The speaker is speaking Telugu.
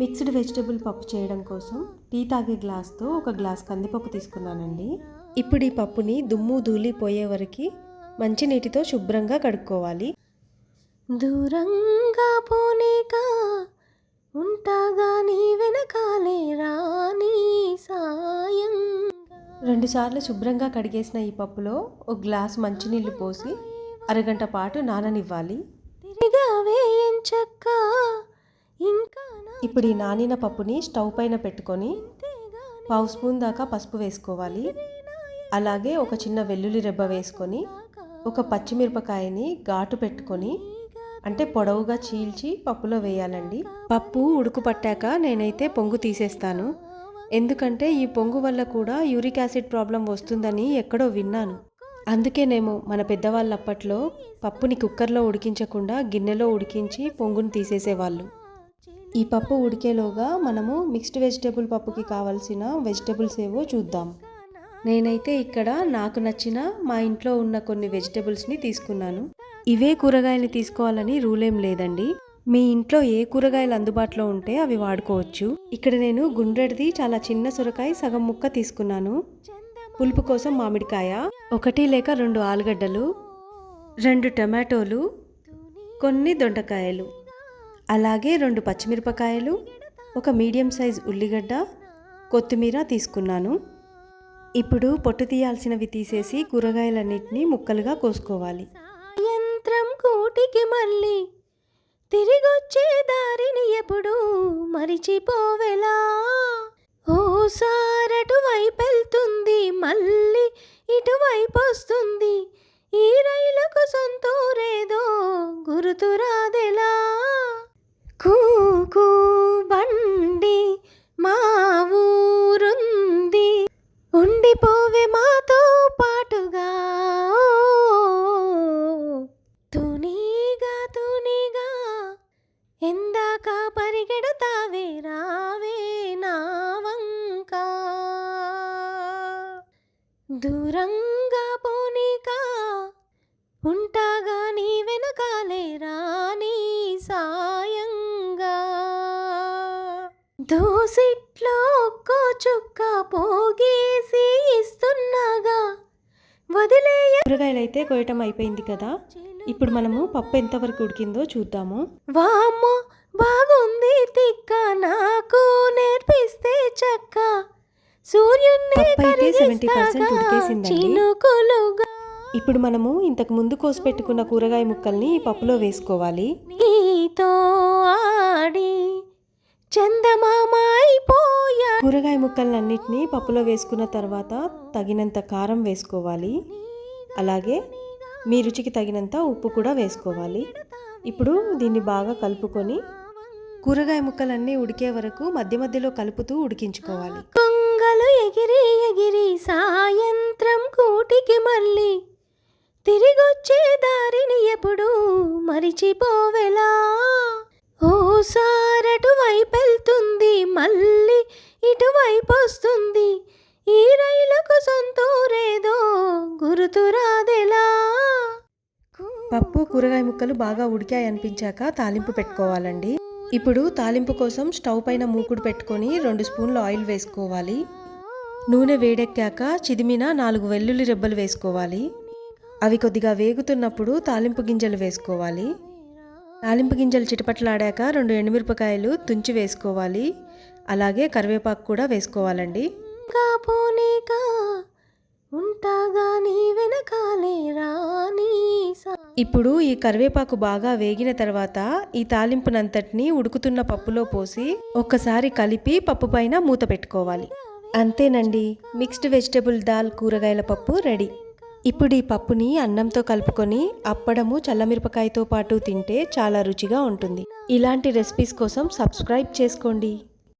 మిక్స్డ్ వెజిటబుల్ పప్పు చేయడం కోసం టీ తాగే గ్లాస్తో ఒక గ్లాస్ కందిపప్పు తీసుకున్నానండి. ఇప్పుడు ఈ పప్పుని దుమ్ము ధూళి పోయే వరకు మంచి నీటితో శుభ్రంగా కడుక్కోవాలి. దూరంగా పోనీక ఉంటాగా నీ వెనకాలే రాని సాయం. 2 సార్లు శుభ్రంగా కడిగేసిన ఈ పప్పులో ఒక గ్లాస్ మంచినీళ్ళు పోసి అరగంట పాటు నాననివ్వాలి. ఇప్పుడు ఈ నానిన పప్పుని స్టవ్ పైన పెట్టుకొని 1/2 స్పూన్ దాకా పసుపు వేసుకోవాలి. అలాగే ఒక చిన్న వెల్లుల్లి రెబ్బ వేసుకొని ఒక పచ్చిమిరపకాయని ఘాటు పెట్టుకొని అంటే పొడవుగా చీల్చి పప్పులో వేయాలండి. పప్పు ఉడుకు పట్టాక నేనైతే పొంగు తీసేస్తాను. ఎందుకంటే ఈ పొంగు వల్ల కూడా యూరిక్ యాసిడ్ ప్రాబ్లం వస్తుందని ఎక్కడో విన్నాను. అందుకేనేమో మన పెద్దవాళ్ళు అప్పట్లో పప్పుని కుక్కర్లో ఉడికించకుండా గిన్నెలో ఉడికించి పొంగుని తీసేసేవాళ్ళు. ఈ పప్పు ఉడికేలోగా మనము మిక్స్డ్ వెజిటేబుల్ పప్పుకి కావాల్సిన వెజిటేబుల్స్ ఏవో చూద్దాం. నేనైతే ఇక్కడ నాకు నచ్చిన మా ఇంట్లో ఉన్న కొన్ని వెజిటేబుల్స్ని తీసుకున్నాను. ఇవే కూరగాయలు తీసుకోవాలని రూల్ ఏం లేదండి. మీ ఇంట్లో ఏ కూరగాయలు అందుబాటులో ఉంటే అవి వాడుకోవచ్చు. ఇక్కడ నేను గుండ్రెడిది చాలా చిన్న సొరకాయ సగం ముక్క తీసుకున్నాను. పులుపు కోసం మామిడికాయ, 1 లేక 2 ఆలుగడ్డలు, 2 టమాటోలు, కొన్ని దొండకాయలు, అలాగే 2 పచ్చిమిరపకాయలు, ఒక మీడియం సైజ్ ఉల్లిగడ్డ, కొత్తిమీర తీసుకున్నాను. ఇప్పుడు పొట్టు తీయాల్సినవి తీసేసి కూరగాయలన్నింటినీ ముక్కలుగా కోసుకోవాలి. యంత్రం కూటికి మళ్ళీ తిరిగొచ్చే దారిని ఎప్పుడు మరిచిపోవెలా. ఓసారి అటువైపు వెళ్తుంది మళ్ళీ ఇటువైపు వస్తుంది. ఈ రైలుకు సొంతూరేదో గుర్తురాదెలా. కూకూ బండి మా ఊరుంది ఉండిపోవే మాతో పాటుగా. తునిగా తునిగా ఎందాక పరిగెడతావే రావే నా వంక. దూరంగా పోనీక ఉంటాగా నీ వెనకాలే రాని సాయంగా. దోసిట్లో ఒక్కో చుక్క పోగేసి ఇస్తున్నాగా వదిలేయ. కూరగాయలు అయితే కోయటం అయిపోయింది కదా. ఇప్పుడు మనము పప్పు ఎంతవరకు ఉడికిందో చూద్దాము. వామ్మో బాగుంది తిక్క నాకు నేర్పిస్తే చక్క. సూర్యున్నే పప్పు అయితే 70% ఉడికేసిందండి. చినుకులుగా ఇప్పుడు మనము ఇంతకు ముందు కోసి పెట్టుకున్న కూరగాయ ముక్కల్ని ఈ పప్పులో వేసుకోవాలి. నీతో ఆడి చందమామైపోయా. కూరగాయ ముక్కలన్నిటినీ పప్పులో వేసుకున్న తర్వాత తగినంత కారం వేసుకోవాలి. అలాగే మీ రుచికి తగినంత ఉప్పు కూడా వేసుకోవాలి. ఇప్పుడు దీన్ని బాగా కలుపుకొని కూరగాయ ముక్కలన్నీ ఉడికే వరకు మధ్య మధ్యలో కలుపుతూ ఉడికించుకోవాలి. కొంగలు ఎగిరి ఎగిరి సాయంత్రం కూటికి మళ్ళీ తిరిగొచ్చే దారిని ఎప్పుడు మరిచిపోవెలా. ఓసారి అటువైపు వెళ్తుంది మళ్ళీ ఇటువైపు వస్తుంది. ఈ రైలుకు సొంతూరేదో గుర్తురాదెలా. పప్పు కూరగాయ ముక్కలు బాగా ఉడికాయి అనిపించాక తాలింపు పెట్టుకోవాలండి. ఇప్పుడు తాలింపు కోసం స్టవ్ పైన మూకుడు పెట్టుకొని 2 స్పూన్లు ఆయిల్ వేసుకోవాలి. నూనె వేడెక్కాక చిదిమిన 4 వెల్లుల్లి రెబ్బలు వేసుకోవాలి. అవి కొద్దిగా వేగుతున్నప్పుడు తాలింపు గింజలు వేసుకోవాలి. తాలింపు గింజలు చిటపట్లాడాక 2 ఎండుమిరపకాయలు తుంచి వేసుకోవాలి. అలాగే కరివేపాకు కూడా వేసుకోవాలండి. ఉంటాగా నీ వెనకాలే రాని. ఇప్పుడు ఈ కరివేపాకు బాగా వేగిన తర్వాత ఈ తాలింపునంతటిని ఉడుకుతున్న పప్పులో పోసి ఒక్కసారి కలిపి పప్పు పైన మూత పెట్టుకోవాలి. అంతేనండి, మిక్స్డ్ వెజిటబుల్ దాల్ కూరగాయల పప్పు రెడీ. ఇప్పుడు ఈ పప్పుని అన్నంతో కలుపుకొని అప్పడము చల్లమిరపకాయతో పాటు తింటే చాలా రుచిగా ఉంటుంది. ఇలాంటి రెసిపీస్ కోసం సబ్స్క్రైబ్ చేసుకోండి.